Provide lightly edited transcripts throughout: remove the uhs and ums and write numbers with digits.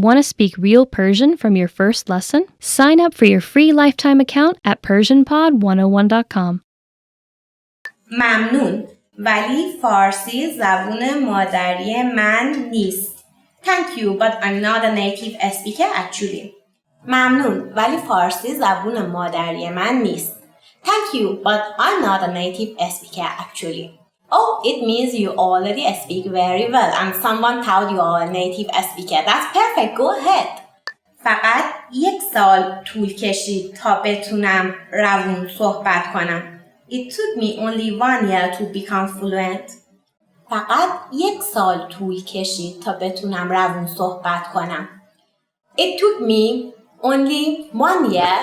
Want to speak real Persian from your first lesson? Sign up for your free lifetime account at PersianPod101.com. ممنون، ولی فارسی زبون مادری من نیست. Thank you, but I'm not a native speaker actually. ممنون، ولی فارسی زبون مادری من نیست. Thank you, but I'm not a native speaker actually. Oh, it means you already speak very well and someone told you are a native speaker. That's perfect, go ahead. فقط 1 سال طول کشید تا بتونم روون صحبت کنم. It took me only 1 year to become fluent. فقط 1 سال طول کشید تا بتونم روون صحبت کنم. It took me only 1 year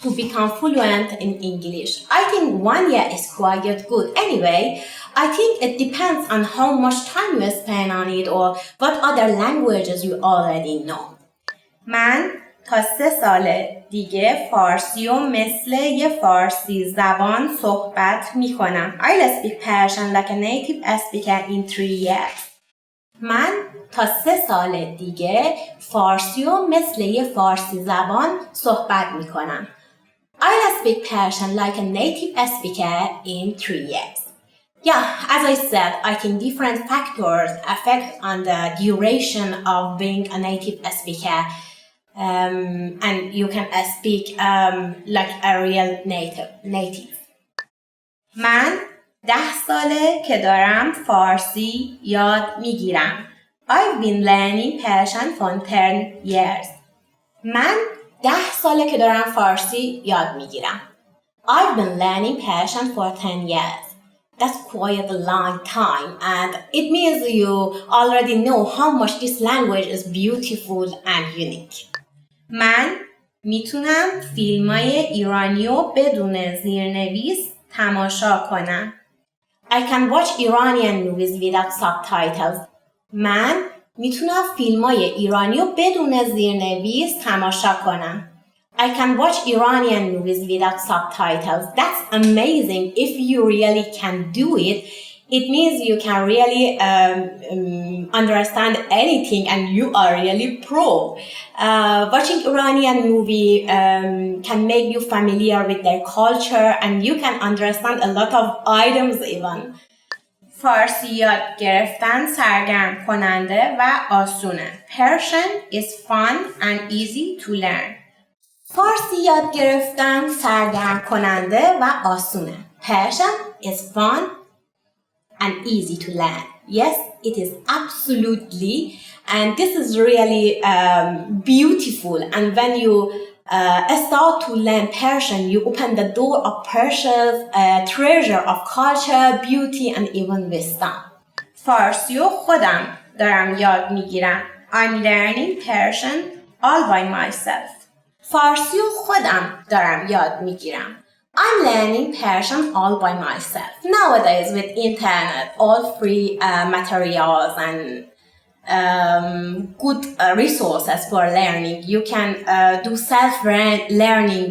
to become fluent in English. I think 1 year is quite good. Anyway, I think it depends on how much time you spend on it or what other languages you already know. من تا 3 سال دیگه فارسی و مثل یه فارسی زبان صحبت می کنم. I'll speak Persian like a native speaker in 3 years. من تا 3 سال دیگه فارسی و مثل یه فارسی زبان صحبت می کنم. I'll speak Persian like a native speaker in 3 years. Yeah, as I said, I think different factors affect on the duration of being a native speaker. And you can speak like a real native. من 10 ساله که دارم فارسی یاد میگیرم. I've been learning Persian for 10 years. من 10 ساله که دارم فارسی یاد میگیرم. I've been learning Persian for 10 years. That's quite a long time and it means you already know how much this language is beautiful and unique. من میتونم فیلمای ایرانی رو بدون زیرنویس تماشا کنم. I can watch Iranian movies without subtitles. من میتونم فیلمای ایرانی رو بدون زیرنویس تماشا کنم. I can watch Iranian movies without subtitles. That's amazing. If you really can do it, it means you can really understand anything and you are really pro. Watching Iranian movie can make you familiar with their culture and you can understand a lot of items even. فارسی یاد گرفتن سرگرم کننده و آسونه. Persian is fun and easy to learn. فارسی یاد گرفتن سرگرم کننده و آسونه. Persian is fun and easy to learn. Yes, it is absolutely, and this is really beautiful. And when you start to learn Persian, you open the door of Persia's treasure of culture, beauty, and even wisdom. فارسی رو خودم دارم یاد میگیرم. I'm learning Persian all by myself. فارسی رو خودم دارم یاد میگیرم. I'm learning Persian all by myself. Nowadays with internet, all free materials and good resources for learning. You can do self-learning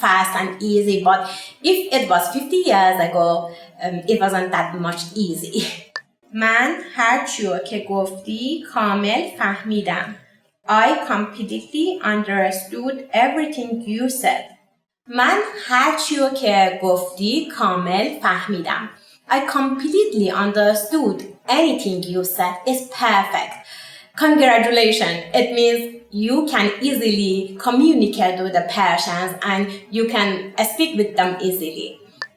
fast and easy. But if it was 50 years ago, it wasn't that much easy. من هر چیو که گفتی کامل فهمیدم. I completely understood everything you said. من هر چیو که گفتی کامل فهمیدم. I completely understood anything you said is perfect. Congratulations. It means you can easily communicate with the Persians and you can speak with them easily.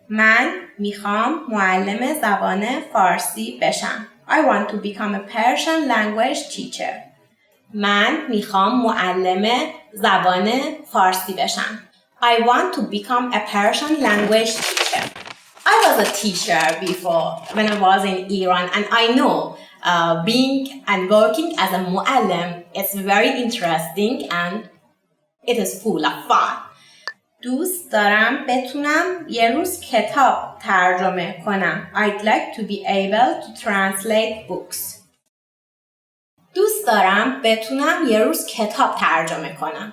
من میخوام معلم زبان فارسی بشم. I want to become a Persian language teacher. من میخوام معلم زبان فارسی بشم. I want to become a Persian language teacher. I was a teacher before when I was in Iran and I know being and working as a muallim is very interesting and it is full of fun. دوست دارم بتونم یه روز کتاب ترجمه کنم. I'd like to be able to translate books. دوست دارم بتونم یه روز کتاب ترجمه کنم.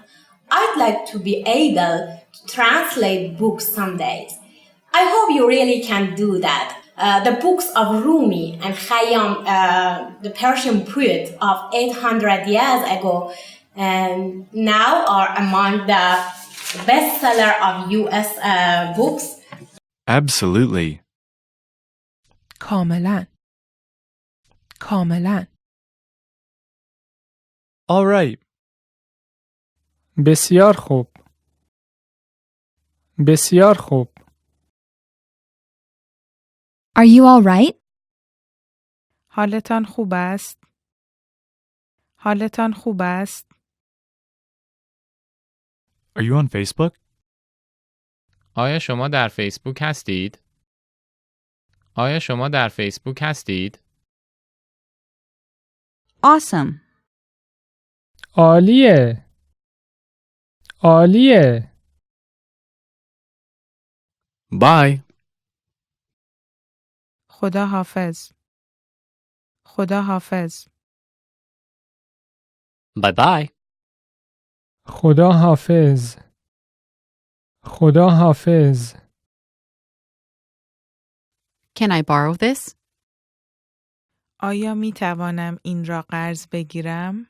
I'd like to be able to translate books some days. I hope you really can do that. The books of Rumi and Khayyam, the Persian poet of 800 years ago, now are among the bestseller of US books. Absolutely. کاملا کاملا All right. بسیار خوب. بسیار خوب. Are you all right? حالتان خوب است؟ حالتان خوب است؟ Are you on Facebook? آیا شما در فیسبوک هستید؟ آیا شما در فیسبوک هستید؟ Awesome. عالیه. عالیه. Bye. خدا حافظ. خدا حافظ. Bye bye. خدا حافظ. خدا حافظ. Can I borrow this? آیا می توانم این را قرض بگیرم؟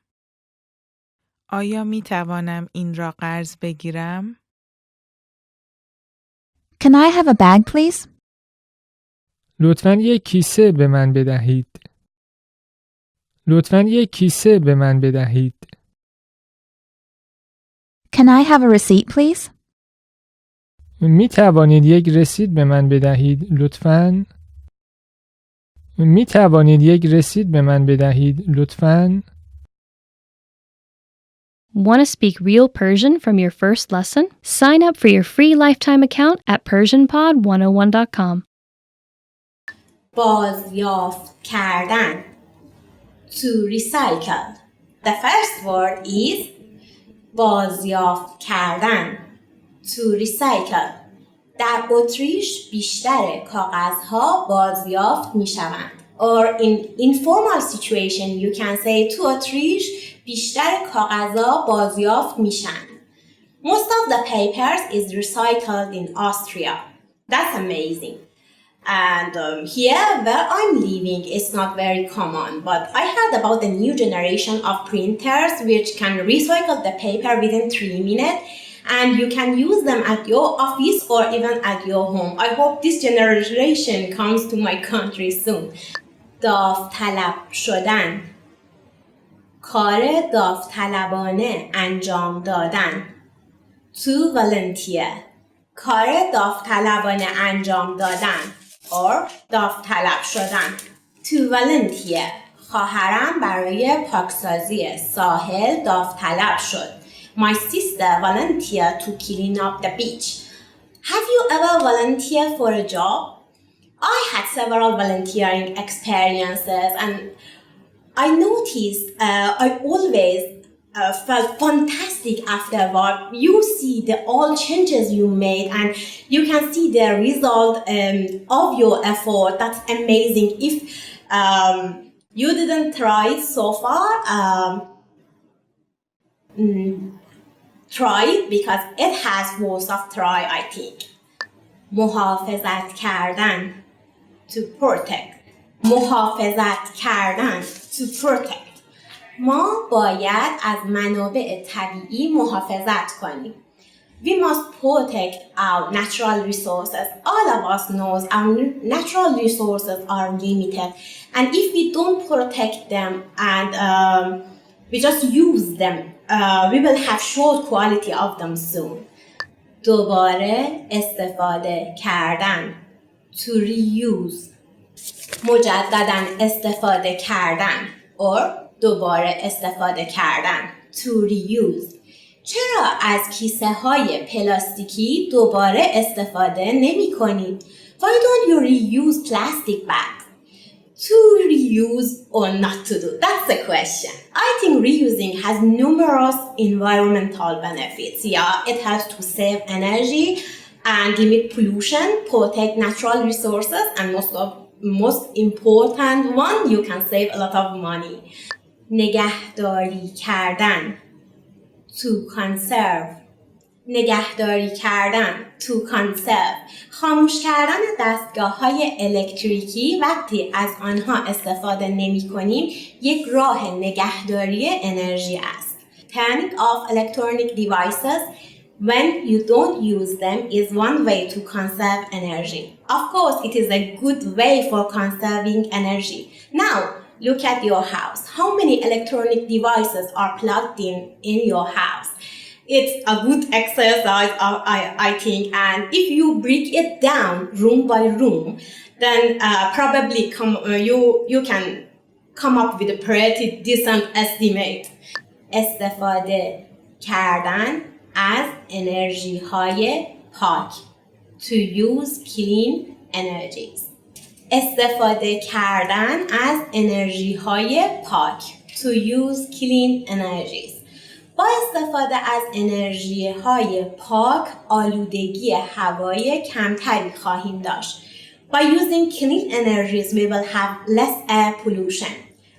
آیا می توانم این را قرض بگیرم؟ Can I have a bag, please? لطفاً یک کیسه به من بدهید. لطفاً یک کیسه به من بدهید. Can I have a receipt, please? می توانید یک رسید به من بدهید لطفاً؟ می توانید یک رسید به من بدهید لطفاً؟ Want to speak real Persian from your first lesson? Sign up for your free lifetime account at PersianPod101.com. بازیافت کردن. To recycle. The first word is بازیافت کردن. To recycle. در اتریش بیشتر کاغذها بازیافت می شوند. Or in informal situation you can say to اتریش بیشتر کاغذها بازیافت می شوند. Most of the papers is recycled in Austria. That's amazing. And here where I'm living it's not very common, but I heard about the new generation of printers which can recycle the paper within 3 minutes and you can use them at your office or even at your home. I hope this generation comes to my country soon. داوطلب شدن. کار داوطلبانه انجام دادن. To volunteer. کار داوطلبانه انجام دادن. or داوطلب شدن. To volunteer. خواهرم برای پاکسازی ساحل داوطلب شد. My sister volunteered to clean up the beach. Have you ever volunteered for a job? I had several volunteering experiences and I noticed I always felt fantastic afterward. You see the all changes you made and you can see the result of your effort. That's amazing. If you didn't try it so far, try it because it has worth of try, I think. محافظت کردن. To protect. محافظت کردن. To protect. ما باید از منابع طبیعی محافظت کنیم. We must protect our natural resources. All of us knows our natural resources are limited. And if we don't protect them and we just use them, we will have short quality of them soon. دوباره استفاده کردن. To reuse. مجدداً استفاده کردن. or دوباره استفاده کردن. To reuse. چرا از کیسه های پلاستیکی دوباره استفاده نمی کنید؟ Why don't you reuse plastic bags? To reuse or not to do? That's the question. I think reusing has numerous environmental benefits. Yeah, it helps to save energy and limit pollution, protect natural resources, and most important one, you can save a lot of money. نگهداری کردن. To conserve. نگهداری کردن to conserve خاموش کردن دستگاه‌های الکتریکی وقتی از آنها استفاده نمی‌کنیم یک راه نگهداری انرژی است. Turning off electronic devices when you don't use them is one way to conserve energy. Of course, it is a good way for conserving energy. Now, look at your house. How many electronic devices are plugged in your house? It's a good exercise, I think, and if you break it down room by room, then probably you can come up with a pretty decent estimate. استفاده کردن از انرژی های پاک to use clean energies. استفاده کردن از انرژی های پاک to use clean energies. با استفاده از انرژی های پاک آلودگی هوایی کمتری خواهیم داشت. By using clean energies we will have less air pollution.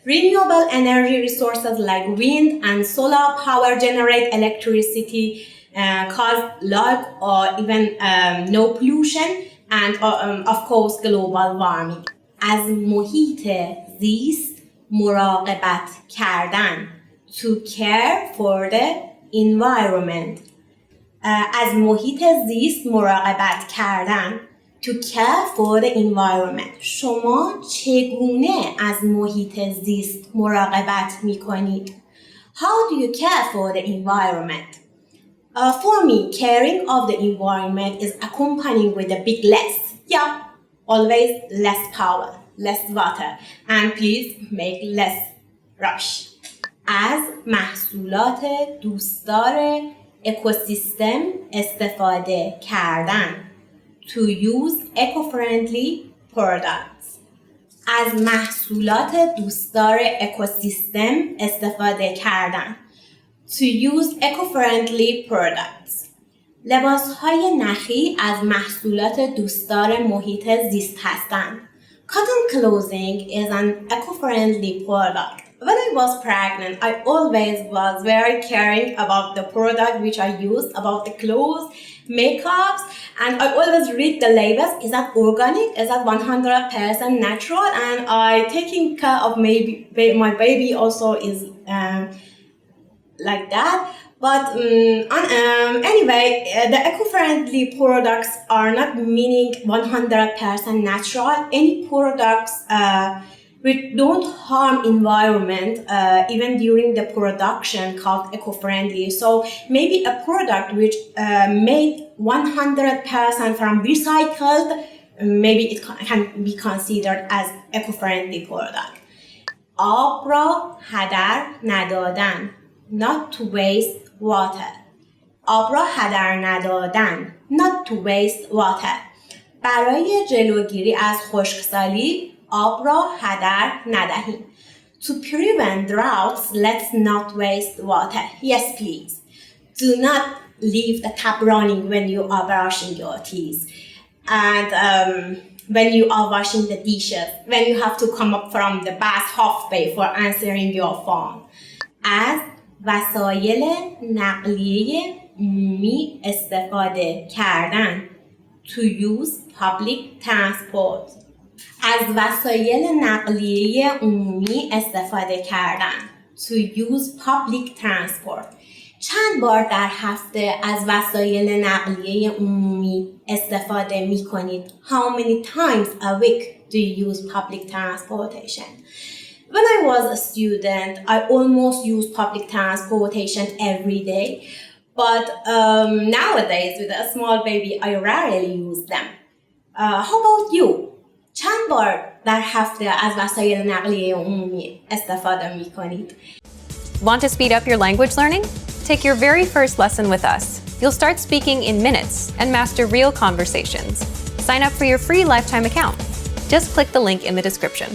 Renewable energy resources like wind and solar power generate electricity, cause low or even no pollution and of course global warming. از محیط زیست مراقبت کردن to care for the environment. از محیط زیست مراقبت کردن to care for the environment. شما چگونه از محیط زیست مراقبت می کنید؟ How do you care for the environment? For me, caring of the environment is accompanied with a big less. Yeah, always less power, less water, and please make less rush. از محصولات دوستدار اکوسیستم استفاده کردن to use eco-friendly products. از محصولات دوستدار اکوسیستم استفاده کردن to use eco-friendly products. لباسهای نخی از محصولات دوستدار محیط زیست هستند. Cotton clothing is an eco-friendly product. When I was pregnant, I always was very caring about the product which I used, about the clothes, makeups, and I always read the labels. Is that organic? Is that 100% natural? And I taking care of my baby also is like that. But anyway, the eco-friendly products are not meaning 100% natural. Any products which don't harm environment even during the production called eco-friendly. So maybe a product which made 100% from recycled, maybe it can be considered as eco-friendly product. آب را هدر ندادن. Not to waste water. آب را هدر ندادن. Not to waste water. برای جلوگیری از خشکسالی آب را هدر ندهیم. To prevent droughts, let's not waste water. Yes, please. Do not leave the tap running when you are brushing your teeth. And when you are washing the dishes, when you have to come up from the bath halfway for answering your phone. از وسایل نقلیه عمومی استفاده کردن. To use public transport. از وسایل نقلیه عمومی استفاده کردن. To use public transport. چند بار در هفته از وسایل نقلیه عمومی استفاده می کنید؟ How many times a week do you use public transportation? When I was a student, I almost used public transportation every day. But nowadays, with a small baby, I rarely use them. How about you? چند بار در هفته از وسایل نقلیه عمومی استفاده می کنید؟ Want to speed up your language learning? Take your very first lesson with us. You'll start speaking in minutes and master real conversations. Sign up for your free lifetime account. Just click the link in the description.